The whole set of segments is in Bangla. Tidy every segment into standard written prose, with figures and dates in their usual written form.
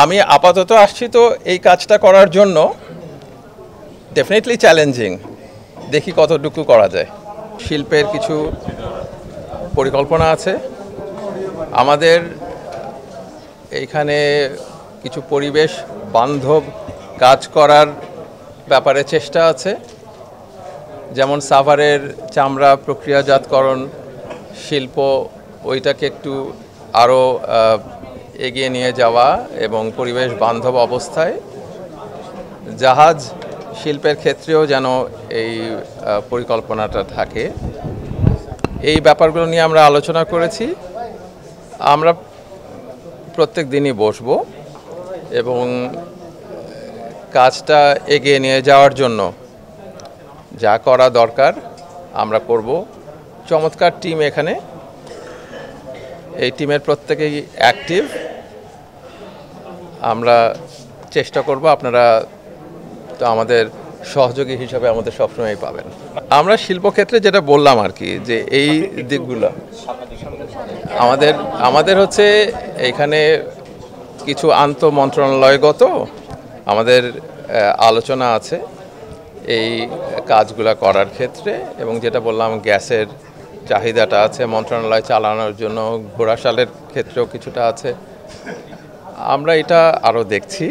আমি আপাতত আসছি তো এই কাজটা করার জন্য, ডেফিনেটলি চ্যালেঞ্জিং, দেখি কতটুকু করা যায়। শিল্পের কিছু পরিকল্পনা আছে আমাদের এইখানে, কিছু পরিবেশ বান্ধব কাজ করার ব্যাপারে চেষ্টা আছে, যেমন সাভারের চামড়া প্রক্রিয়াজাতকরণ শিল্প, ওইটাকে একটু আরও এগিয়ে নিয়ে যাওয়া এবং পরিবেশ বান্ধব অবস্থায় জাহাজ শিল্পের ক্ষেত্রেও যেন এই পরিকল্পনাটা থাকে। এই ব্যাপারগুলো নিয়ে আমরা আলোচনা করেছি। আমরা প্রত্যেক দিনই বসবো এবং কাজটা এগিয়ে নিয়ে যাওয়ার জন্য যা করা দরকার আমরা করব। চমৎকার টিম এখানে, এই টিমের প্রত্যেকেই অ্যাক্টিভ। আমরা চেষ্টা করব, আপনারা তো আমাদের সহযোগী হিসাবে আমাদের সবসময়ই পাবেন। আমরা শিল্পক্ষেত্রে যেটা বললাম আর কি, যে এই দিকগুলো আমাদের হচ্ছে এখানে কিছু আন্তঃমন্ত্রণালয়গত আমাদের আলোচনা আছে এই কাজগুলো করার ক্ষেত্রে, এবং যেটা বললাম গ্যাসের চাহিদাটা আছে মন্ত্রণালয় চালানোর জন্য, ঘোড়াশালের ক্ষেত্রেও কিছুটা আছে। আমরা এটা আরও দেখছি।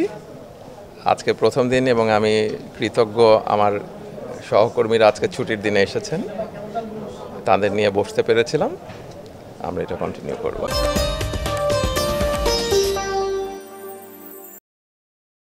আজকে প্রথম দিন এবং আমি কৃতজ্ঞ আমার সহকর্মীরা আজকে ছুটির দিনে এসেছেন, তাদের নিয়ে বসতে পেরেছিলাম। আমরা এটা কন্টিনিউ করব।